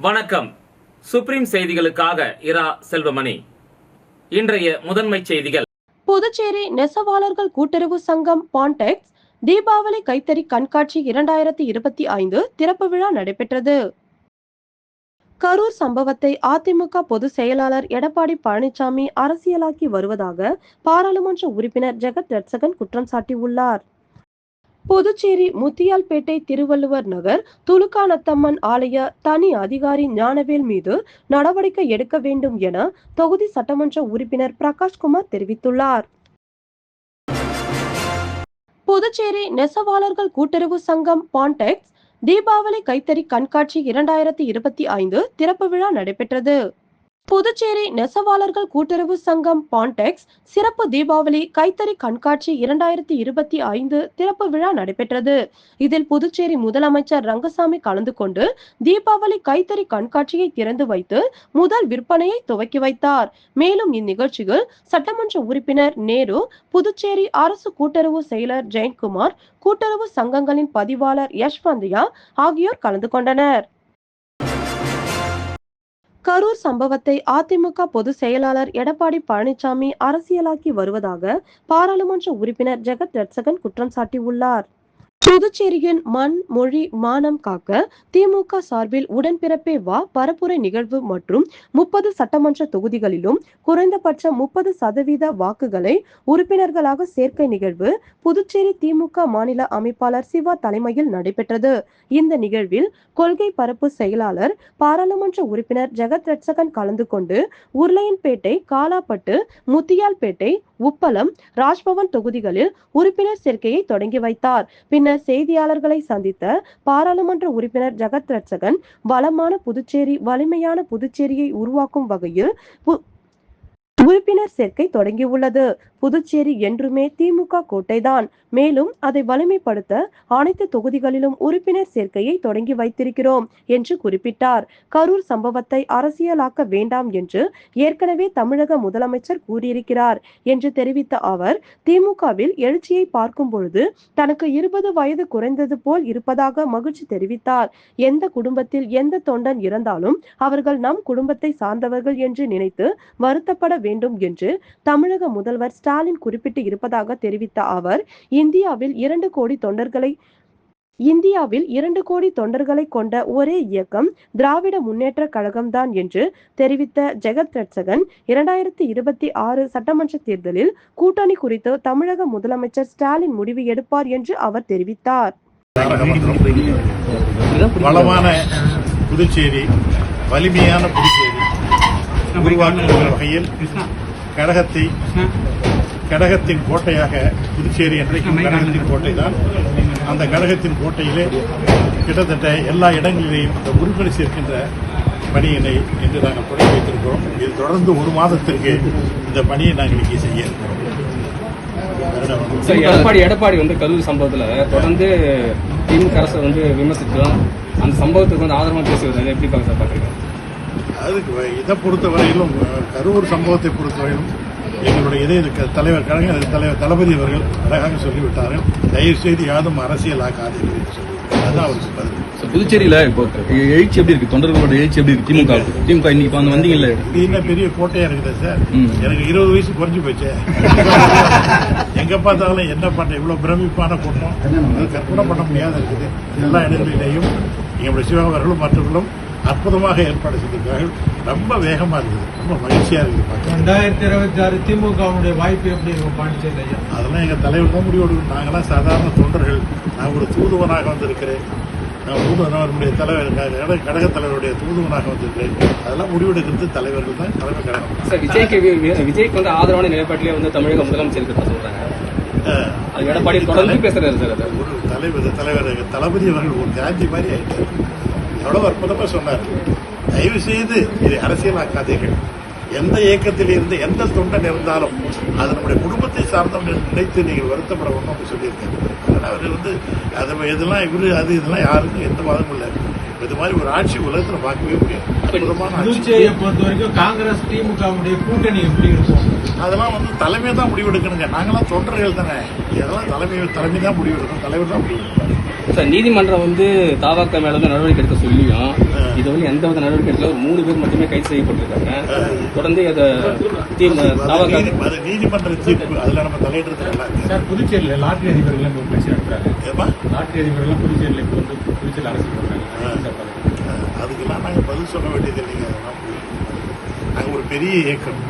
வணக்கம். சுப்ரீம் செய்திகளுக்காக இரா செல்வமணி. இன்றைய முதன்மை செய்திகள். புதுச்சேரி நெசவாளர்கள் கூட்டுறவு சங்கம் பான்டெக்ஸ் தீபாவளி கைத்தறி கண்காட்சி 2025 திறப்பு விழா நடைபெற்றது. கரூர் சம்பவத்தை அதிமுக பொதுச் செயலாளர் எடப்பாடி பழனிசாமி அரசியலாக்கி வருவதாக பாராளுமன்ற உறுப்பினர் ஜெகத் ரட்சகன் குற்றம் சாட்டியுள்ளார். புதுச்சேரி முத்தியால்பேட்டை திருவள்ளுவர் நகர் துலுக்காநத்தம்மன் ஆலய தனி அதிகாரி ஞானவேல் மீது நடவடிக்கை எடுக்க வேண்டும் என தொகுதி சட்டமன்ற உறுப்பினர் பிரகாஷ்குமார் தெரிவித்துள்ளார். புதுச்சேரி நெசவாளர்கள் கூட்டுறவு சங்கம் பான்டெக்ஸ் தீபாவளி கைத்தறி கண்காட்சி 2025 திறப்பு விழா நடைபெற்றது. புதுச்சேரி நெசவாளர்கள் கூட்டுறவு சங்கம் பான்டெக்ஸ் சிறப்பு தீபாவளி கைத்தறி கண்காட்சி 2025 திறப்பு விழா நடைபெற்றது. இதில் புதுச்சேரி முதலமைச்சர் ரங்கசாமி கலந்து கொண்டு தீபாவளி கைத்தறி கண்காட்சியை திறந்து வைத்து முதல் விற்பனையை துவக்கி வைத்தார். மேலும் இந்நிகழ்ச்சியில் சட்டமன்ற உறுப்பினர் நேரு, புதுச்சேரி அரசு கூட்டுறவு செயலர் ஜெயக்குமார், கூட்டுறவு சங்கங்களின் பதிவாளர் யஷ்வந்தியா ஆகியோர் கலந்து கொண்டனர். கரூர் சம்பவத்தை அதிமுக பொதுச் செயலாளர் எடப்பாடி பழனிசாமி அரசியலாக்கி வருவதாக பாராளுமன்ற உறுப்பினர் ஜெகத் ரட்சகன் குற்றம் சாட்டியுள்ளார். புதுச்சேரியின் மண், மொழி, மானம் காக்க திமுக சார்பில் உடன்பிறப்பே வா பரப்புரை நிகழ்வு மற்றும் 30 சட்டமன்ற தொகுதிகளிலும் குறைந்தபட்ச 30% வாக்குகளை உறுப்பினர்களாக சேர்க்கை நிகழ்வு புதுச்சேரி திமுக மாநில அமைப்பாளர் சிவா தலைமையில் நடைபெற்றது. இந்த நிகழ்வில் கொள்கை பரப்பு செயலாளர் பாராளுமன்ற உறுப்பினர் ஜெகத் ரட்சகன் கலந்து கொண்டு உருளையன்பேட்டை, காலாப்பட்டு, முத்தியால்பேட்டை, உப்பளம், ராஜ்பவன் தொகுதிகளில் உறுப்பினர் சேர்க்கையை தொடங்கி வைத்தார். பின்னர் செய்தியாளர்களை சந்தித்த பாராளுமன்ற உறுப்பினர் ஜெகத் ரட்சகன் வளமான புதுச்சேரி, வலிமையான புதுச்சேரியை உருவாக்கும் வகையில் உறுப்பினர் சேர்க்கை தொடங்கியுள்ளது. புதுச்சேரி என்றுமே திமுக கோட்டைதான். மேலும் அதை வலிமைப்படுத்த அனைத்து தொகுதிகளிலும் உறுப்பினர் சேர்க்கையை தொடங்கி வைத்திருக்கிறோம் என்று குறிப்பிட்டார். கரூர் சம்பவத்தை அரசியலாக்க வேண்டாம் என்று ஏற்கனவே தமிழக முதலமைச்சர் கூறியிருக்கிறார் என்று தெரிவித்த அவர், திமுகவில் எழுச்சியை பார்க்கும் பொழுது தனக்கு 20 வயது குறைந்தது போல் இருப்பதாக மகிழ்ச்சி தெரிவித்தார். எந்த குடும்பத்தில் எந்த தொண்டன் இறந்தாலும் அவர்கள் நம் குடும்பத்தை சார்ந்தவர்கள் என்று நினைத்து வருத்தப்பட வேண்டும் என்று தமிழக முதல்வர் ஸ்டாலின் குறிப்பிட்டு இருப்பதாக தெரிவித்த அவர், இந்தியாவில் 2 கோடி தொண்டர்களை கொண்ட ஒரே இயக்கம் திராவிட முன்னேற்ற கழகம்தான் என்று தெரிவித்த ஜெகத் ரட்சகன் 2026 சட்டமன்ற தேர்தலில் கூட்டணி குறித்து தமிழக முதலமைச்சர் ஸ்டாலின் முடிவு எடுப்பார் என்று அவர் தெரிவித்தார். வளமான புதுச்சேரி, வலிமையான புதுச்சேரி உருவாக்குகிற வகையில் கடகத்தின் கோட்டையாக புதுச்சேரி என்றைக்கும் கடகத்தின் கோட்டை தான். அந்த கடகத்தின் கோட்டையிலே கிட்டத்தட்ட எல்லா இடங்களிலேயும் இந்த உறுப்பினர் சேர்க்கின்ற பணியினை என்று நாங்கள் தொடங்கி வைத்திருக்கிறோம். இது தொடர்ந்து 1 மாதத்திற்கு இந்த பணியை நாங்கள் இங்கே செய்ய இருக்கிறோம். எடப்பாடி கரூர் சம்பவத்துல தொடர்ந்து திமுக அரசு விமர்சித்தோம். அந்த சம்பவத்துக்கு ஆதரவாக பேசுவது எப்படி பாக்குறீங்க? அதுக்கு இதை பொறுத்தவரையிலும், கரூர் சம்பவத்தை பொறுத்தவரையிலும் எங்களுடைய தலைவர் கழக தலைவர் தளபதி அவர்கள் அழகாக சொல்லிவிட்டார்கள், தயவு செய்து யாரும் அரசியலாக்காதீர்கள் என்று சொல்லிவிட்டார். அதுதான் அவர் பதில். புதுச்சேரியில இப்போ எழுச்சி எப்படி இருக்கு? தொண்டர்களோட எழுச்சி எப்படி இருக்கு? திமுக இன்னைக்கு வந்தீங்கல்ல, இது என்ன பெரிய கோட்டையா இருக்குது சார்? எனக்கு 20 வயசு குறைஞ்சு போச்சு. எங்க பார்த்தாலும் என்ன பண்ண இவ்வளவு பிரமிப்பான கூட்டம், அது கற்பனை பண்ண முடியாத இருக்குது. எல்லா இடங்களிலேயும் எங்களுடைய சிவகவர்களும் மற்றவர்களும் அற்புதமாக ஏற்பாடு செய்திருக்கிறார்கள். ரொம்ப வேகமா இருக்குது, ரொம்ப மகிழ்ச்சியா இருக்குது. 2026 திமுகவுடைய வாய்ப்பு எப்படி இருக்கும் பாண்டிச்சேரி? அதெல்லாம் எங்க தலைவர் தான் முடிவெடுக்கும். நாங்களாம் சாதாரண தொண்டர்கள். நான் ஒரு தூதுவனாக வந்திருக்கிறேன். நம்முடைய தலைவர் கழக தலைவருடைய தூதுவனாக வந்திருக்கிறேன். அதெல்லாம் முடிவெடுக்கிறது தலைவர்கள் தான், தலைமை கழகம். விஜய்க்கு ஆதரவான நிலைப்பாட்டிலே தமிழக முதலமைச்சர் சொல்றாங்க. எடப்பாடி தொடர்ந்து பேசுறாரு. ஒரு தலைவர் தளபதி அவர்கள் ஒரு காந்தி மாதிரி ஆயிட்டார். எவ்வளவு அற்புதமா சொன்னார், தயவு செய்து இதை அரசியலாக்காதீர்கள். எந்த இயக்கத்தில் இருந்து எந்த தொண்டன் இருந்தாலும் அது நம்முடைய குடும்பத்தை சார்ந்தவங்க நினைத்து நீங்கள் வருத்தப்பட வேண்டும் அப்படி சொல்லியிருக்காங்க. அவர் அது இதெல்லாம் இதெல்லாம் யாருக்கும் எந்த வாதமும் இல்லை. இது மாதிரி ஒரு ஆட்சி உலகத்தில் பார்க்கவே முடியாது. புதுச்சேரியை பொறுத்த வரைக்கும் காங்கிரஸ் திமுக கூட்டணி எப்படி இருக்கும்? அதெல்லாம் தலைமை தான் முடிவெடுக்கணுங்க. நாங்களாம் தொண்டர்கள் தானே. இதெல்லாம் தலைமை தான் முடிவெடுக்கணும், தலைவர் தான் முடிவெடுக்கணும். நீதிமன்றம் தாவாக்க மேல நடவடிக்கை எடுக்க சொல்லியும் இது வந்து எந்த வித நடவடிக்கை எடுக்கல. ஒரு 3 பேர் மட்டுமே கைது செய்யப்பட்டிருக்காங்க. தொடர்ந்து அதை நீதிமன்ற தீர்ப்பு அதுல நம்ம தலையிடுறது. சார், புதுச்சேரியில லாட்டரி அதிபர்கள் பேச்சு நடத்துறாங்க. லாட்டரி அதிபர்கள் புதுச்சேரியில இப்போ வந்து புதுச்சேரியில் அரசு பண்றாங்க. அதுக்கெல்லாம் நாங்க பதில் சொல்ல வேண்டியது இல்லைங்க. அதெல்லாம் நாங்க ஒரு பெரிய இயக்கம்,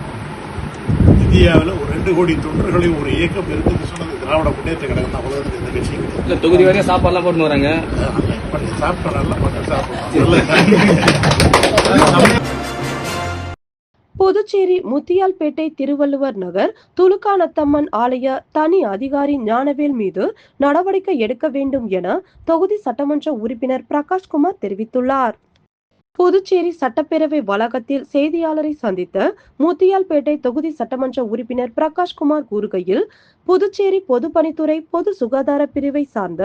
இந்தியாவில் ஒரு 2 கோடி தொண்டர்களையும் ஒரு இயக்கம் இருக்குன்னு சொன்னது திராவிட முன்னேற்ற கழகம் தான். அவ்வளவு இந்த கட்சி இல்ல, தொகுதி வரையும் சாப்பாடுலாம் போட்டு வராங்க. சாப்பிட்டோம், நல்ல மக்கள் சாப்பிடுவோம். புதுச்சேரி முத்தியால்பேட்டை திருவள்ளுவர் நகர் துலுக்கானத்தம்மன் ஆலய தனி அதிகாரி ஞானவேல் மீது நடவடிக்கை எடுக்க வேண்டும் என தொகுதி சட்டமன்ற உறுப்பினர் பிரகாஷ்குமார் தெரிவித்துள்ளார். புதுச்சேரி சட்டப்பேரவை வளாகத்தில் செய்தியாளரை சந்தித்த முத்தியால்பேட்டை தொகுதி சட்டமன்ற உறுப்பினர் பிரகாஷ்குமார் கூறுகையில், புதுச்சேரி பொதுப்பணித்துறை பொது சுகாதார பிரிவை சார்ந்த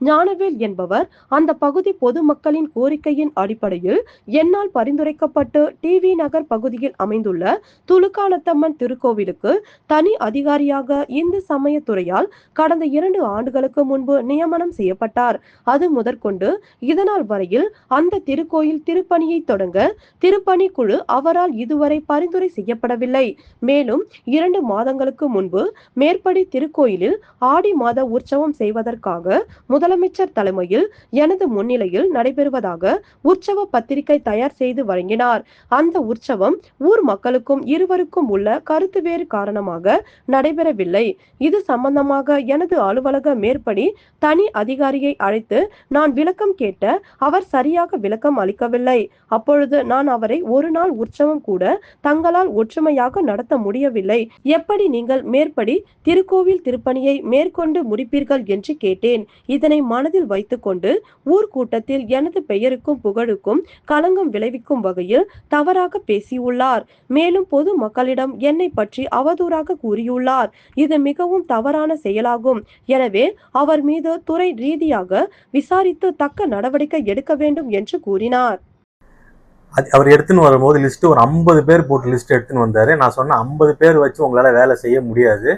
ஞானவேல் என்பவர் அந்த பகுதி பொதுமக்களின் கோரிக்கையின் அடிப்படையில் என்னால் பரிந்துரைக்கப்பட்டு டிவி நகர் பகுதியில் அமைந்துள்ள துலுக்கானத்தம்மன் திருக்கோவிலுக்கு தனி அதிகாரியாக இந்து சமயத்துறையால் கடந்த 2 ஆண்டுகளுக்கு முன்பு நியமனம் செய்யப்பட்டார். அது முதற்கொண்டு இதனால் வரையில் அந்த திருக்கோயில் திருப்பணியை தொடங்க திருப்பணி குழு அவரால் இதுவரை பரிந்துரை செய்யப்படவில்லை. மேலும் 2 மாதங்களுக்கு முன்பு மேற்படி திருக்கோயிலில் ஆடி மாத உற்சவம் செய்வதற்காக முதலமைச்சர் தலைமையில் எனது முன்னிலையில் நடைபெறுவதாக உற்சவ பத்திரிகை தயார் செய்து வழங்கினார். அந்த உற்சவம் ஊர் மக்களுக்கும் இருவருக்கும் உள்ள கருத்து வேறு காரணமாக நடைபெறவில்லை. இது சம்பந்தமாக எனது அலுவலக மேற்படி தனி அதிகாரியை அழைத்து நான் விளக்கம் கேட்ட அவர் சரியாக விளக்கம் அளிக்கவில்லை. அப்பொழுது நான் அவரை ஒரு நாள் உற்சவம் கூட தங்களால் ஒற்றுமையாக நடத்த முடியவில்லை, எப்படி நீங்கள் மேற்படி திருக்கோவில் திருப்பணியை மேற்கொண்டு முடிப்பீர்கள் என்று கேட்டேன். இதனை மனதில் வைத்துக்கொண்டு ஊர் கூட்டத்தில் எனது பெயருக்கும் புகழுக்கும் களங்கம் விளைவிக்கும் வகையில் தவறாக பேசியுள்ளார். மேலும் பொது மக்களிடம் என்னை பற்றி அவதூறாக கூறியுள்ளார். இது மிகவும் தவறான செயலாகும். எனவே அவர் மீது துறை ரீதியாக விசாரித்து தக்க நடவடிக்கை எடுக்க வேண்டும் என்று கூறினார். அவர் எடுத்துன்னு வரும்போது லிஸ்ட் ஒரு 50 பேர் போட்டு லிஸ்ட் எடுத்துன்னு வந்தாரு. நான் சொன்னேன் 50 பேர் வச்சு உங்களால வேலை செய்ய முடியாது,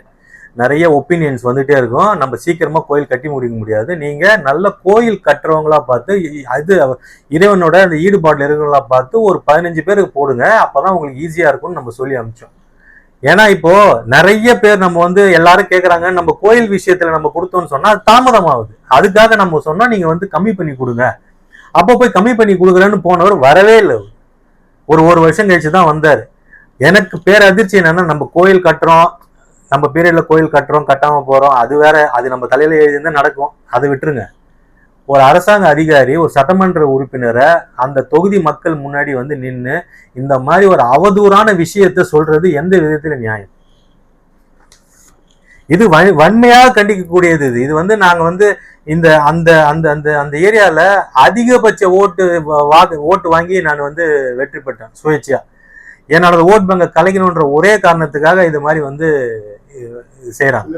நிறைய ஒப்பீனியன்ஸ் வந்துட்டே இருக்கும், நம்ம சீக்கிரமா கோயில் கட்டி முடிக்க முடியாது. நீங்க நல்ல கோயில் கட்டுறவங்களா பார்த்து, அது இறைவனோட அந்த ஈடுபாடுல இருக்கிறவங்களா பார்த்து ஒரு 15 பேருக்கு போடுங்க, அப்பதான் உங்களுக்கு ஈஸியா இருக்கும்னு நம்ம சொல்லி அனுப்பிச்சோம். ஏன்னா இப்போ நிறைய பேர் நம்ம வந்து எல்லாரும் கேட்கறாங்க, நம்ம கோயில் விஷயத்துல நம்ம கொடுத்தோம்னு சொன்னா அது தாமதம் ஆகுது. அதுக்காக நம்ம சொன்னா நீங்க வந்து கம்மி பண்ணி கொடுங்க. அப்போ போய் கம்மி பண்ணி கொடுக்குறேன்னு போனவர் வரவே இல்லை. ஒரு வருஷம் கழிச்சு தான் வந்தாரு. எனக்கு பேரதிர்ச்சி என்னன்னா, நம்ம கோயில் கட்டுறோம், நம்ம பீரியட்ல கோயில் கட்டுறோம், கட்டாம போறோம், அது வேற, அது நம்ம தலையில எழுதியிருந்தா நடக்கும், அதை விட்டுருங்க. ஒரு அரசாங்க அதிகாரி, ஒரு சட்டமன்ற உறுப்பினரை அந்த தொகுதி மக்கள் முன்னாடி வந்து நின்று இந்த மாதிரி ஒரு அவதூறான விஷயத்த சொல்றது எந்த விதத்துல நியாயம்? இது வன்மையாக கண்டிக்கக்கூடியது. இது வந்து நாங்க வந்து இந்த அந்த அந்த அந்த அந்த ஏரியால அதிகபட்ச ஓட்டு வாங்கி நான் வந்து வெற்றி பெற்றேன் சுயேட்சையா. என்னோட ஓட் பேங்கை கலைக்கணுன்ற ஒரே காரணத்துக்காக இது மாதிரி வந்து செய்யறாங்க.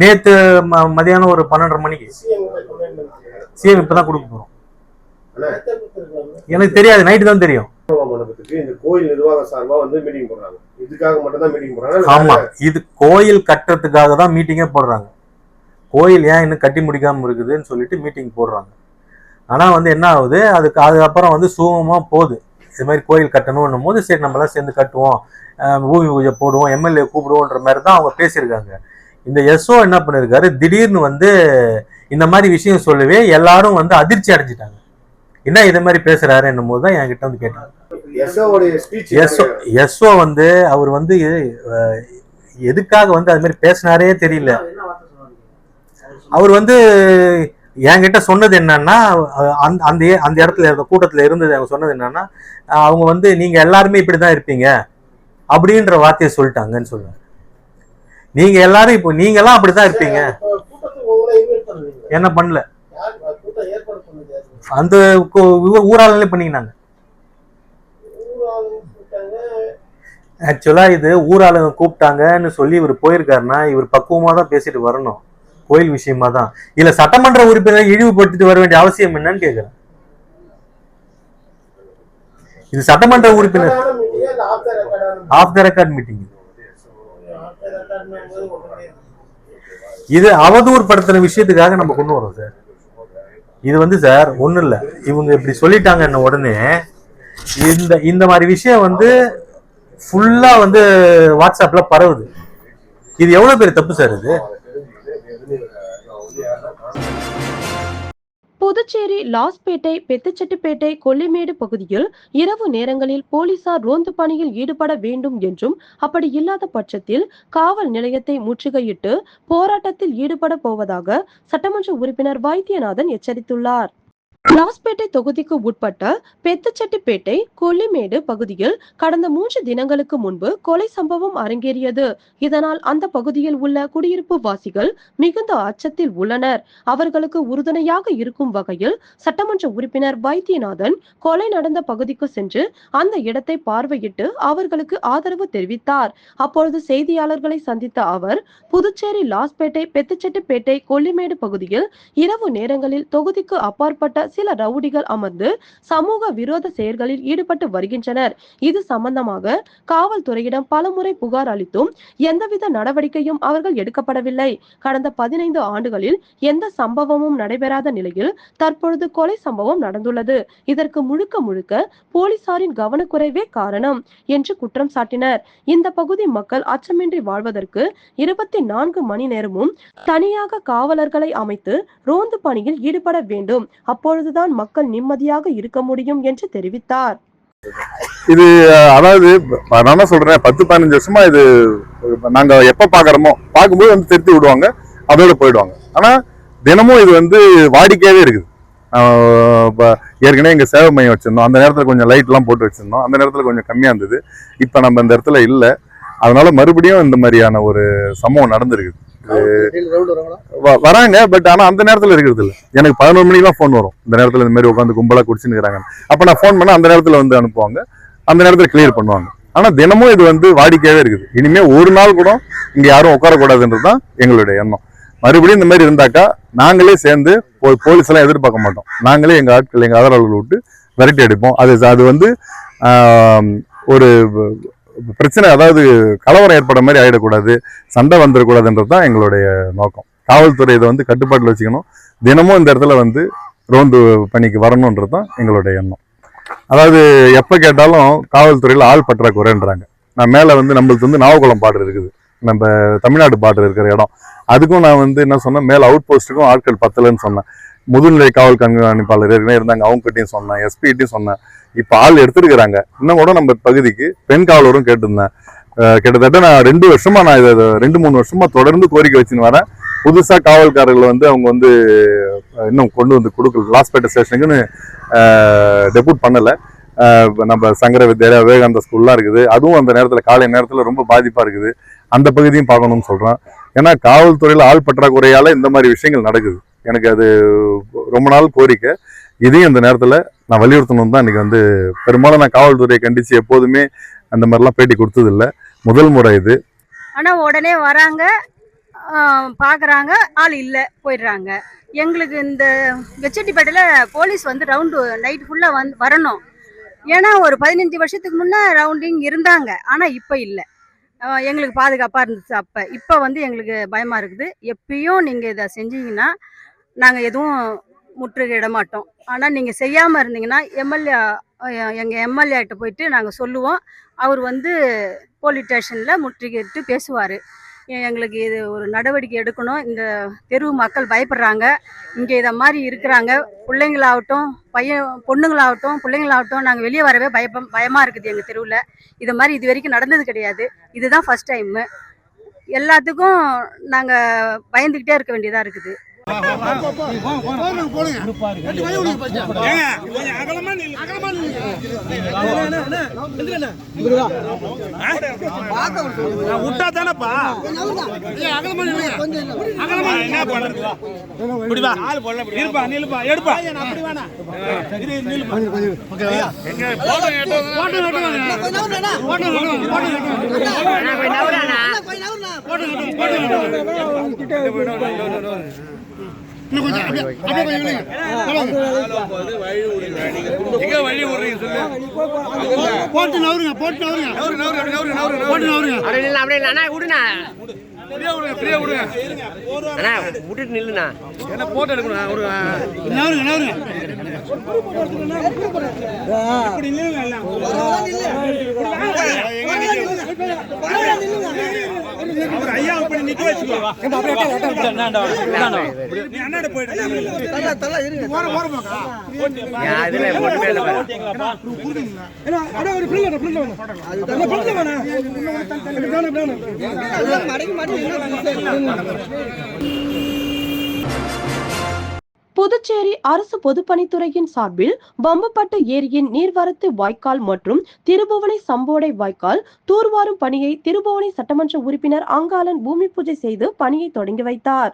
நேத்து மதியானம் ஒரு 12:30 மணிக்கு சிஎம் இப்பதான் கொடுக்க போறோம். எனக்கு தெரியாது, நைட்டு தான் தெரியும். இந்த கோயில் நிர்வாக சார்பா வந்து மீட்டிங் போடுறாங்க. இதுக்காக மட்டும் தான் மீட்டிங் போடுறாங்க. ஆமா, இது கோயில் கட்டுறதுக்காக தான் மீட்டிங்கே போடுறாங்க. கோயில் ஏன் இன்னும் கட்டி முடிக்காம இருக்குதுன்னு சொல்லிட்டு மீட்டிங் போடுறாங்க. ஆனா வந்து என்ன ஆகுது, அதுக்கப்புறம் வந்து சுகமா போகுது. இது மாதிரி கோயில் கட்டணும்னும் போது சரி நம்மளாம் சேர்ந்து கட்டுவோம், பூமி பூஜை போடுவோம், எம்எல்ஏ கூப்பிடுவோன்ற மாதிரி தான் அவங்க பேசியிருக்காங்க. இந்த எஸ்ஓ என்ன பண்ணிருக்காரு, திடீர்னு வந்து இந்த மாதிரி விஷயம் சொல்லவே எல்லாரும் வந்து அதிர்ச்சி அடைஞ்சிட்டாங்க. என்ன இது மாதிரி பேசுறாரு என்னும் போதுதான் என்கிட்ட வந்து கேட்டாங்க. எஸ்ஓ வந்து அவர் வந்து எதுக்காக வந்து அது மாதிரி பேசினாரே தெரியல. அவர் வந்து என்கிட்ட சொன்னது என்னன்னா, அந்த இடத்துல இருந்த கூட்டத்துல இருந்தது அவங்க சொன்னது என்னன்னா, அவங்க வந்து நீங்க எல்லாருமே இப்படிதான் இருப்பீங்க அப்படின்ற வார்த்தையை சொல்லிட்டாங்கன்னு சொல்லுவாங்க. நீங்க எல்லாரும் இப்போ நீங்க எல்லாம் அப்படிதான் இருப்பீங்க. என்ன பண்ணல, அந்த ஊராலே பண்ணிக்கினாங்க. ஆக்சுவலா இது ஊராளுங்க கூப்பிட்டாங்கன்னு சொல்லி இவர் போயிருக்காருன்னா இவர் பக்குவமா தான் பேசிட்டு வரணும், கோயில் விஷயமா தான். இல்ல சட்டமன்ற உறுப்பினரை இழிவுபடுத்திட்டு வர வேண்டிய அவசியம் என்னன்னு கேக்குறேன். இது சட்டமன்ற உறுப்பினர் ஆஃப் த ரெக்கார்ட் மீட்டிங். இது அவதூறு படுத்துற விஷயத்துக்காக நம்ம கொண்டு வரோம் சார். இது வந்து சார் ஒன்றும் இல்லை, இவங்க இப்படி சொல்லிட்டாங்கன்ன உடனே இந்த மாதிரி விஷயம் வந்து ஃபுல்லா வந்து வாட்ஸ்அப்ல பரவுது. இது எவ்வளவு பெரிய தப்பு சார் இது. புதுச்சேரி லாஸ்பேட்டை, பெத்துச்செட்டிப்பேட்டை, கொல்லிமேடு பகுதியில் இரவு நேரங்களில் போலீசார் ரோந்து பணியில் ஈடுபட வேண்டும் என்றும், அப்படி இல்லாத பட்சத்தில் காவல் நிலையத்தை முற்றுகையிட்டு போராட்டத்தில் ஈடுபட போவதாக சட்டமன்ற உறுப்பினர் வைத்தியநாதன் எச்சரித்துள்ளார். லாஸ்பேட்டை தொகுதிக்கு உட்பட்ட பெத்துச்செட்டிப்பேட்டை, கொல்லிமேடு பகுதியில் கடந்த 3 தினங்களுக்கு முன்பு கொலை சம்பவம் அரங்கேறியது. இதனால் அந்த பகுதியில் உள்ள குடியிருப்பு வாசிகள் மிகுந்த அச்சத்தில் உள்ளனர். அவர்களுக்கு உறுதுணையாக இருக்கும் வகையில் சட்டமன்ற உறுப்பினர் வைத்தியநாதன் கொலை நடந்த பகுதிக்கு சென்று அந்த இடத்தை பார்வையிட்டு அவர்களுக்கு ஆதரவு தெரிவித்தார். அப்பொழுது செய்தியாளர்களை சந்தித்த அவர், புதுச்சேரி லாஸ்பேட்டை, பெத்துச்செட்டிப்பேட்டை, கொல்லிமேடு பகுதியில் இரவு நேரங்களில் தொகுதிக்கு அப்பாற்பட்ட சில ரவுடிகள் அமர்ந்து சமூக விரோத செயல்களில் ஈடுபட்டு வருகின்றனர். இது சம்பந்தமாக காவல்துறையிடம் பலமுறை புகார் அளித்தும் எந்தவித நடவடிக்கையும் அவர்கள் எடுக்கப்படவில்லை. கடந்த 15 ஆண்டுகளில் எந்த சம்பவமும் நடைபெறாத நிலையில் தற்பொழுது கொலை சம்பவம் நடந்துள்ளது. இதற்கு முழுக்க முழுக்க போலீசாரின் கவனக்குறைவே காரணம் என்று குற்றம் சாட்டினர். இந்த பகுதி மக்கள் அச்சமின்றி வாழ்வதற்கு 24 மணி நேரமும் தனியாக காவலர்களை அமைத்து ரோந்து பணியில் ஈடுபட வேண்டும். அப்பொழுதுதான் மக்கள் நிம்மதியாக இருக்க முடியும் என்று தெரிவித்தார். இது அதாவது நான் என்ன சொல்றேன், 10-15 வருஷமா இது நாங்க எப்ப பாக்குறோமோ பார்க்கும்போது வந்து திருத்தி விடுவாங்க, அதோட போயிடுவாங்க. ஆனா தினமும் இது வந்து வாடிக்கையாவே இருக்குது. ஏற்கனவே இங்க சேவை மையம் வச்சிருந்தோம், அந்த நேரத்துல கொஞ்சம் லைட் எல்லாம் போட்டு வச்சிருந்தோம், அந்த நேரத்துல கொஞ்சம் கம்மியா இருந்தது. இப்ப நம்ம இந்த இடத்துல இல்ல, அதனால மறுபடியும் இந்த மாதிரியான ஒரு சம்பவம் நடந்திருக்கு. வராங்க, பட் ஆனா அந்த நேரத்துல இருக்கிறது இல்ல. எனக்கு 11 மணிக்கு ஃபோன் வரும், இந்த நேரத்துல இந்த மாதிரி உட்காந்து கும்பலா குடிச்சுன்னு இருக்காங்க. அப்ப நான் ஃபோன் பண்ணா அந்த நேரத்துல வந்து அனுப்புவாங்க, அந்த நேரத்துல கிளியர் பண்ணுவாங்க. ஆனா தினமும் இது வந்து வாடிக்கையாவே இருக்குது. இனிமே ஒரு நாள் கூட இங்க யாரும் உட்காரக்கூடாதுன்றதுதான் எங்களுடைய எண்ணம். மறுபடியும் இந்த மாதிரி இருந்தாக்கா நாங்களே சேர்ந்து போலீஸ் எல்லாம் எதிர்பார்க்க மாட்டோம், நாங்களே எங்க ஆட்கள், எங்க ஆதரவாளர்கள் விட்டு விரட்டி அடிப்போம். அது வந்து ஒரு பிரச்சனை, அதாவது கலவரம் ஏற்பட மாதிரி ஆயிடக்கூடாது, சண்டை வந்துடக்கூடாதுன்றதுதான் எங்களுடைய நோக்கம். காவல்துறை இதை வந்து கட்டுப்பாட்டில் வச்சுக்கணும், தினமும் இந்த இடத்துல வந்து ரோந்து பணிக்கு வரணுன்றது தான் எங்களுடைய எண்ணம். அதாவது எப்போ கேட்டாலும் காவல்துறையில் ஆள் பற்றாக்குறைன்றாங்க. நான் மேலே வந்து நம்மளுக்கு வந்து நாவகுளம் பார்டர் இருக்குது, நம்ம தமிழ்நாடு பார்டர் இருக்கிற இடம். அதுக்கும் நான் வந்து என்ன சொன்னேன், மேலே அவுட் போஸ்ட்டுக்கும் ஆட்கள் பத்தலைன்னு சொன்னேன். முதுநிலை காவல் கண்காணிப்பாளர் ஏற்கனவே இருந்தாங்க, அவங்ககிட்டையும் சொன்னேன், எஸ்பிகிட்டையும் சொன்னேன். இப்போ ஆள் எடுத்துருக்கிறாங்க. இன்னும் கூட நம்ம பகுதிக்கு பெண் காவலரும் கேட்டிருந்தேன். கிட்டத்தட்ட நான் 2 வருஷமா, நான் இதை 2-3 வருஷமா தொடர்ந்து கோரிக்கை வச்சுன்னு வரேன். புதுசா காவல்காரர்கள் வந்து அவங்க வந்து இன்னும் கொண்டு வந்து கொடுக்கல, லாஸ்பேட்டை ஸ்டேஷனுக்குன்னு டெபுட் பண்ணலை. நம்ம சங்கர வித்யாலயா, விவேகானந்தா ஸ்கூல்லாம் இருக்குது, அதுவும் அந்த நேரத்தில் காலை நேரத்தில் ரொம்ப பாதிப்பாக இருக்குது. அந்த பகுதியும் பார்க்கணும்னு சொல்கிறேன். ஏன்னா காவல்துறையில் ஆள் பற்றாக்குறையால் இந்த மாதிரி விஷயங்கள் நடக்குது. எனக்கு அது ரொம்ப நாள் கோரிக்கை. இதையும் இந்த நேரத்தில் நான் வலியுறுத்தணும் தான் இன்னைக்கு வந்து பெரும்பாலும் நான் காவல்துறையை கண்டித்து எப்போதுமே அந்த மாதிரிலாம் பேட்டி கொடுத்ததில்லை, முதல் முறை இது. ஆனால் உடனே வராங்க, பார்க்குறாங்க, ஆள் இல்லை, போயிடுறாங்க. எங்களுக்கு இந்த வெச்சட்டிப்பேட்டையில் போலீஸ் வந்து ரவுண்டு நைட் ஃபுல்லாக வரணும். ஏன்னா ஒரு 15 வருஷத்துக்கு முன்னே ரவுண்டிங் இருந்தாங்க, ஆனால் இப்போ இல்லை. எங்களுக்கு பாதுகாப்பாக இருந்துச்சு அப்போ. இப்போ வந்து எங்களுக்கு பயமாக இருக்குது. எப்பயும் நீங்கள் இதை செஞ்சீங்கன்னா நாங்கள் எதுவும் முற்றுகையிட மாட்டோம். ஆனால் நீங்கள் செய்யாமல் இருந்தீங்கன்னா எங்கள் எம்எல்ஏட்ட போயிட்டு நாங்கள் சொல்லுவோம். அவர் வந்து போலீஸ் ஸ்டேஷனில் முற்றுகையிட்டு பேசுவார். எங்களுக்கு இது ஒரு நடவடிக்கை எடுக்கணும். இந்த தெருவு மக்கள் பயப்படுறாங்க, இங்கே இதை மாதிரி இருக்கிறாங்க. பிள்ளைங்களாகட்டும், பொண்ணுங்களாகட்டும், பிள்ளைங்களாகட்டும், நாங்கள் வெளியே வரவே பயமாக இருக்குது. எங்கள் தெருவில் இது மாதிரி இது வரைக்கும் நடந்தது கிடையாது, இதுதான் ஃபர்ஸ்ட் டைமு. எல்லாத்துக்கும் நாங்கள் பயந்துக்கிட்டே இருக்க வேண்டியதாக இருக்குது. போட்டு நவருங்க விட்டுட்டு நில்லுண்ணா. புதுச்சேரி அரசு பொதுப்பணித்துறையின் சார்பில் பம்பப்பட்டு ஏரியின் நீர்வரத்து வாய்க்கால் மற்றும் திருபுவனை சம்போடை வாய்க்கால் தூர்வாரும் பணியை திருபுவனை சட்டமன்ற உறுப்பினர் அங்காளன் பூமி பூஜை செய்து பணியை தொடங்கி வைத்தார்.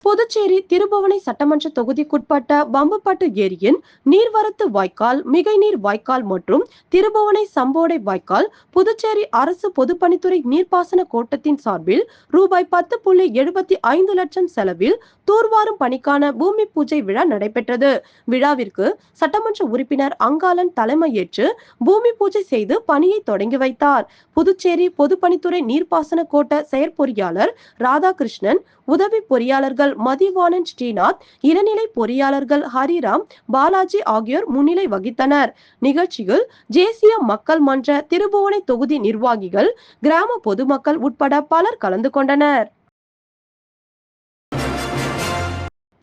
புதுச்சேரி திருபுவனை சட்டமன்ற தொகுதிக்குட்பட்ட பம்பப்பட்டு ஏரியின் நீர்வரத்து வாய்க்கால், மிகைநீர் வாய்க்கால் மற்றும் திருபுவனை சம்போடை வாய்க்கால் புதுச்சேரி அரசு பொதுப்பணித்துறை நீர்ப்பாசன கோட்டத்தின் சார்பில் ரூபாய் 10.75 லட்சம் செலவில் தூர்வாரும் பணிக்கான பூமி பூஜை விழா நடைபெற்றது. விழாவிற்கு சட்டமன்ற உறுப்பினர் அங்காளன் தலைமையேற்று பூமி பூஜை செய்து பணியை தொடங்கி வைத்தார். புதுச்சேரி பொதுப்பணித்துறை நீர்ப்பாசன கோட்ட செயற்பொறியாளர் ராதாகிருஷ்ணன், உதவி பொறியாளர்கள் மதிவாணன், ஸ்ரீநாத், இளநிலை பொறியாளர்கள் ஹரிராம், பாலாஜி ஆகியோர் முன்னிலை வகித்தனர். நிகழ்ச்சியில் தேசிய மக்கள் மன்ற திருபுவனை தொகுதி நிர்வாகிகள், கிராம பொதுமக்கள் உட்பட பலர் கலந்து கொண்டனர்.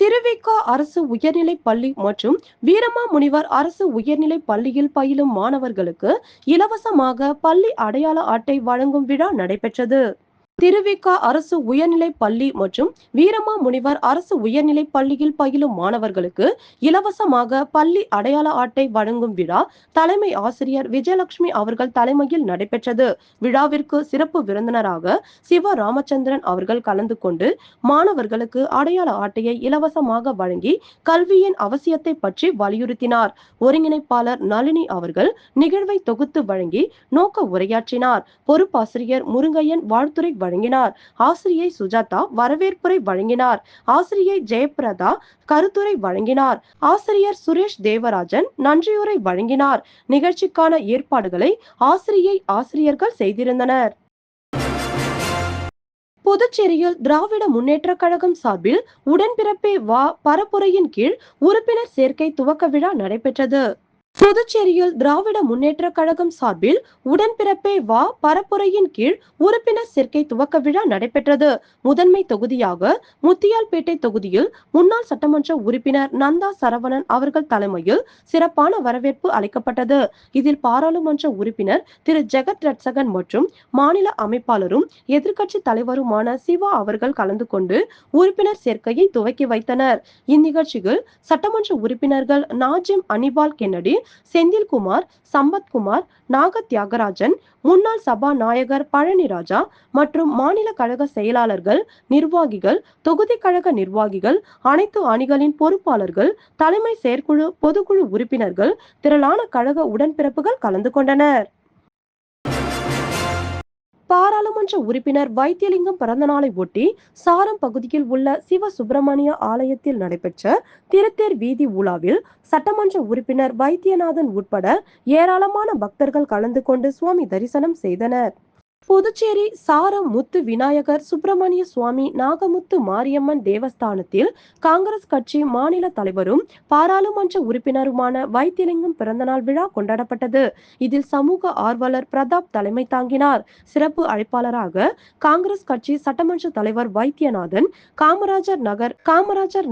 திருவிக அரசு உயர்நிலை பள்ளி மற்றும் வீரமாமுனிவர் அரசு உயர்நிலை பள்ளியில் பயிலும் மாணவர்களுக்கு இலவசமாக பள்ளி அடையாள அட்டை வழங்கும் விழா நடைபெற்றது. திருவிக அரசு உயர்நிலை பள்ளி மற்றும் வீரமாமுனிவர் அரசு உயர்நிலை பள்ளியில் பயிலும் மாணவர்களுக்கு இலவசமாக பள்ளி அடையாள அட்டை வழங்கும் விழா தலைமை ஆசிரியர் விஜயலட்சுமி அவர்கள் தலைமையில் நடைபெற்றது. விழாவிற்கு சிறப்பு விருந்தினராக சிவ ராமச்சந்திரன் அவர்கள் கலந்து கொண்டு மாணவர்களுக்கு அடையாள அட்டையை இலவசமாக வழங்கி கல்வியின் அவசியத்தை பற்றி வலியுறுத்தினார். ஒருங்கிணைப்பாளர் நளினி அவர்கள் நிகழ்வை தொகுத்து வழங்கி நோக்க உரையாற்றினார். பொறுப்பாசிரியர் முருங்கையன் வாழ்த்துரை வழங்கினார். ஆசிரியை சுஜாதா வரவேற்புரை வழங்கினார். ஆசிரியை ஜெயபிரதா கருத்துரை வழங்கினார். ஆசிரியர் சுரேஷ் தேவராஜன் நன்றியுரை வழங்கினார். நிகழ்ச்சிக்கான ஏற்பாடுகளை ஆசிரியர்கள் செய்திருந்தனர். புதுச்சேரியில் திராவிட முன்னேற்ற கழகம் சார்பில் உடன்பிறப்பே வா பரப்புரையின் கீழ் உறுப்பினர் சேர்க்கை துவக்க விழா நடைபெற்றது. புதுச்சேரியில் திராவிட முன்னேற்ற கழகம் சார்பில் உடன்பிறப்பே வா பரப்புரையின் கீழ் உறுப்பினர் சேர்க்கை துவக்க விழா நடைபெற்றது. முதன்மை தொகுதியாக முத்தியால்பேட்டை தொகுதியில் முன்னாள் சட்டமன்ற உறுப்பினர் நந்தா சரவணன் அவர்கள் தலைமையில் சிறப்பான வரவேற்பு அளிக்கப்பட்டது. இதில் பாராளுமன்ற உறுப்பினர் திரு ஜெகத் ரட்சகன் மற்றும் மாநில அமைப்பாளரும் எதிர்க்கட்சி தலைவருமான சிவா அவர்கள் கலந்து கொண்டு உறுப்பினர் சேர்க்கையை துவக்கி வைத்தனர். இந்நிகழ்ச்சியில் சட்டமன்ற உறுப்பினர்கள் நாஜிம் அனிபால் கென்னடி, செந்தில்குமார், சம்பத்குமார், நாக தியாகராஜன், முன்னாள் சபாநாயகர் பழனிராஜா மற்றும் மாநில கழக செயலாளர்கள், நிர்வாகிகள், தொகுதி கழக நிர்வாகிகள், அனைத்து அணிகளின் பொறுப்பாளர்கள், தலைமை செயற்குழு, பொதுக்குழு உறுப்பினர்கள், திரளான கழக உடன்பிறப்புகள் கலந்து கொண்டனர். பாராளுமன்ற உறுப்பினர் வைத்தியலிங்கம் பிறந்தநாளை ஒட்டி சாரம் பகுதியில் உள்ள சிவ சுப்பிரமணிய ஆலயத்தில் நடைபெற்ற திருத்தேர் வீதி உலாவில் சட்டமன்ற உறுப்பினர் வைத்தியநாதன் உட்பட ஏராளமான பக்தர்கள் கலந்து கொண்டு சுவாமி தரிசனம் செய்தனர். புதுச்சேரி சாரம் முத்து விநாயகர் சுப்பிரமணிய சுவாமி நாகமுத்து மாரியம்மன் தேவஸ்தானத்தில் காங்கிரஸ் கட்சி மாநில தலைவரும் பாராளுமன்ற உறுப்பினருமான வைத்தியலிங்கம் பிறந்தநாள் விழா கொண்டாடப்பட்டது. இதில் சமூக ஆர்வலர் பிரதாப் தலைமை தாங்கினார். சிறப்பு அழைப்பாளராக காங்கிரஸ் கட்சி சட்டமன்ற தலைவர் வைத்தியநாதன், காமராஜர்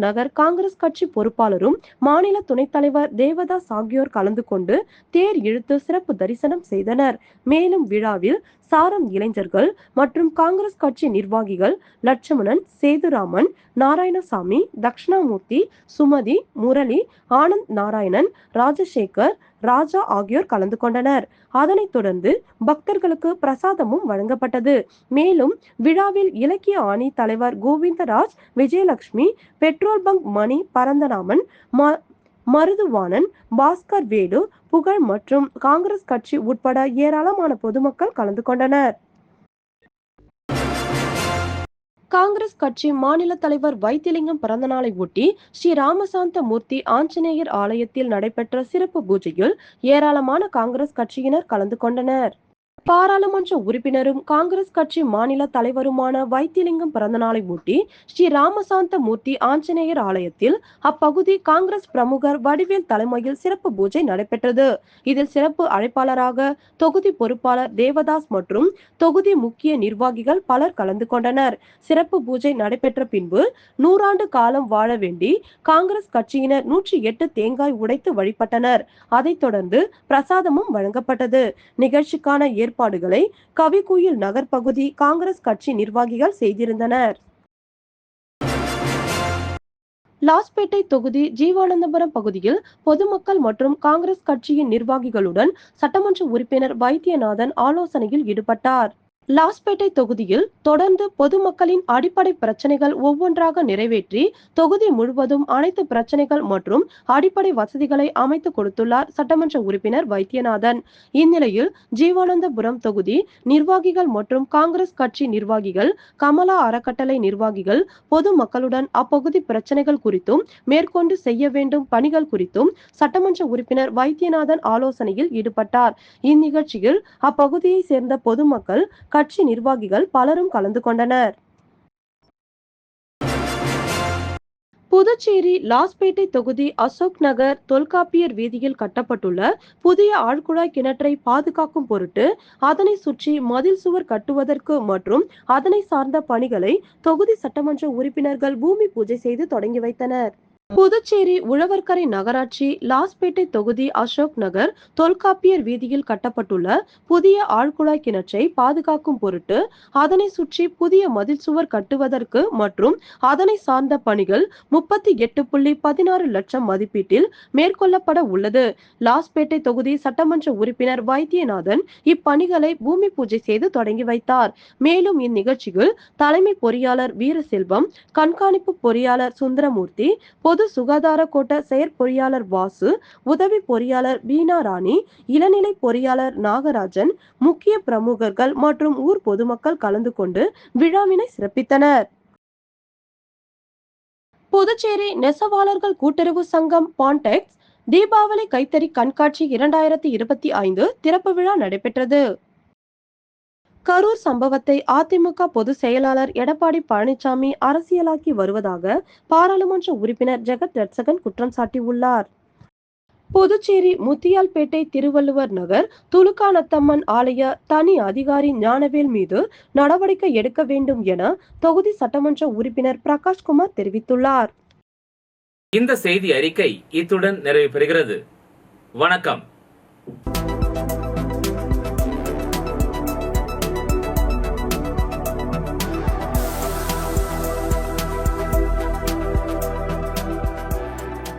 நகர் காங்கிரஸ் கட்சி பொறுப்பாளரும் மாநில துணைத் தலைவர் தேவதாஸ் ஆகியோர் கலந்து கொண்டு தேர் இழுத்து சிறப்பு தரிசனம் செய்தனர். மேலும் விழாவில் சாரம் இளைஞர்கள் மற்றும் காங்கிரஸ் கட்சி நிர்வாகிகள் லட்சுமணன், சேதுராமன், நாராயணசாமி, தக்ஷணாமூர்த்தி, சுமதி, முரளி, ஆனந்த் நாராயணன், ராஜசேகர், ராஜா ஆகியோர் கலந்து கொண்டனர். அதனைத் தொடர்ந்து பக்தர்களுக்கு பிரசாதமும் வழங்கப்பட்டது. மேலும் விழாவில் இலக்கிய அணி தலைவர் கோவிந்தராஜ், விஜயலட்சுமி, பெட்ரோல் பங்க் மணி பரந்தராமன், மருதுவாணன், பாஸ்கர் வேலு, புகழ் மற்றும் காங்கிரஸ் கட்சி உட்பட ஏராளமான பொதுமக்கள் கலந்து கொண்டனர். காங்கிரஸ் கட்சி மாநில தலைவர் வைத்தியலிங்கம் பிறந்தநாளை ஒட்டி ஸ்ரீ ராமசாந்த மூர்த்தி ஆஞ்சநேயர் ஆலயத்தில் நடைபெற்ற சிறப்பு பூஜையில் ஏராளமான காங்கிரஸ் கட்சியினர் கலந்து கொண்டனர். பாராளுமன்ற உறுப்பினரும் காங்கிரஸ் கட்சி மாநில தலைவருமான வைத்தியலிங்கம் பிறந்தநாளை ஒட்டி ஸ்ரீ ராமசாந்த மூர்த்தி ஆஞ்சநேயர் ஆலயத்தில் அப்பகுதி காங்கிரஸ் பிரமுகர் வடிவேல் தலைமையில் சிறப்பு பூஜை நடைபெற்றது. இதில் சிறப்பு அழைப்பாளராக தொகுதி பொறுப்பாளர் தேவதாஸ் மற்றும் தொகுதி முக்கிய நிர்வாகிகள் பலர் கலந்து கொண்டனர். சிறப்பு பூஜை நடைபெற்ற பின்பு 100 ஆண்டு காலம் வாழ வேண்டி காங்கிரஸ் கட்சியினர் 108 தேங்காய் உடைத்து வழிபட்டனர். அதைத் தொடர்ந்து பிரசாதமும் வழங்கப்பட்டது. நிகழ்ச்சிக்கான ஏற்பாடுகளை கவிக்குயில் நகர் பகுதி காங்கிரஸ் கட்சி நிர்வாகிகள் செய்திருந்தனர். லாஸ்பேட்டை தொகுதி ஜீவானந்தபுரம் பகுதியில் பொதுமக்கள் மற்றும் காங்கிரஸ் கட்சியின் நிர்வாகிகளுடன் சட்டமன்ற உறுப்பினர் வைத்தியநாதன் ஆலோசனையில் ஈடுபட்டார். லாஸ்பேட்டை தொகுதியில் தொடர்ந்து பொதுமக்களின் அடிப்படை பிரச்சனைகள் ஒவ்வொன்றாக நிறைவேற்றி தொகுதி முழுவதும் அனைத்து பிரச்சனைகள் மற்றும் அடிப்படை வசதிகளை அமைத்து கொடுத்துள்ளார் சட்டமன்ற உறுப்பினர் வைத்தியநாதன். இந்நிலையில் ஜீவானந்தபுரம் தொகுதி நிர்வாகிகள் மற்றும் காங்கிரஸ் கட்சி நிர்வாகிகள், கமலா அறக்கட்டளை நிர்வாகிகள் பொதுமக்களுடன் அப்பகுதி பிரச்சனைகள் குறித்தும் மேற்கொண்டு செய்ய வேண்டும் பணிகள் குறித்தும் சட்டமன்ற உறுப்பினர் வைத்தியநாதன் ஆலோசனையில் ஈடுபட்டார். இந்நிகழ்ச்சியில் அப்பகுதியை சேர்ந்த பொதுமக்கள், கட்சி நிர்வாகிகள் பலரும் கலந்து கொண்டனர். புதுச்சேரி லாஸ்பேட்டை தொகுதி அசோக் நகர் தொல்காப்பியர் வீதியில் கட்டப்பட்டுள்ள புதிய ஆழ்குழாய் கிணற்றை பாதுகாக்கும் பொருட்டு அதனை சுற்றி மதில் சுவர் கட்டுவதற்கு மற்றும் அதனை சார்ந்த பணிகளை தொகுதி சட்டமன்ற உறுப்பினர்கள் பூமி பூஜை செய்து தொடங்கி வைத்தனர். புதுச்சேரி உழவர்கரை நகராட்சி லாஸ்பேட்டை தொகுதி அசோக் நகர் தொல்காப்பியர் வீதியில் கட்டப்பட்டுள்ள புதிய ஆழ்குழாய் கிணற்றை பாதுகாக்கும் பொருட்டு அதனை சுற்றி புதிய மதில் சுவர் கட்டுவதற்கு மற்றும் அதனை சார்ந்த பணிகள் 38.16 லட்சம் மதிப்பீட்டில் மேற்கொள்ளப்பட உள்ளது. லாஸ்பேட்டை தொகுதி சட்டமன்ற உறுப்பினர் வைத்தியநாதன் இப்பணிகளை பூமி பூஜை செய்து தொடங்கி வைத்தார். மேலும் இந்நிகழ்ச்சியில் தலைமை பொறியாளர் வீரசெல்வம், கண்காணிப்பு பொறியாளர் சுந்தரமூர்த்தி, பொது சுகாதார கோட்ட செயற்பொறியாளர் வாசு, உதவி பொறியாளர் பீனா ராணி, இளநிலை பொறியாளர் நாகராஜன், முக்கிய பிரமுகர்கள் மற்றும் ஊர் பொதுமக்கள் கலந்து கொண்டு விழாவினை சிறப்பித்தனர். புதுச்சேரி நெசவாளர்கள் கூட்டுறவு சங்கம் பான்டெக்ஸ் தீபாவளி கைத்தறி கண்காட்சி 2025 திறப்பு விழா நடைபெற்றது. கரூர் சம்பவத்தை அதிமுக பொதுச் செயலாளர் எடப்பாடி பழனிசாமி அரசியலாக்கி வருவதாக பாராளுமன்ற உறுப்பினர் ஜெகத் ரட்சகன் குற்றம் சாட்டியுள்ளார். புதுச்சேரி முத்தியால்பேட்டை திருவள்ளுவர் நகர் துலுக்கானத்தம்மன் ஆலய தனி அதிகாரி ஞானவேல் மீது நடவடிக்கை எடுக்க வேண்டும் என தொகுதி சட்டமன்ற உறுப்பினர் பிரகாஷ்குமார் தெரிவித்துள்ளார். இந்த செய்தி அறிக்கை இத்துடன் நிறைவு பெறுகிறது. வணக்கம்.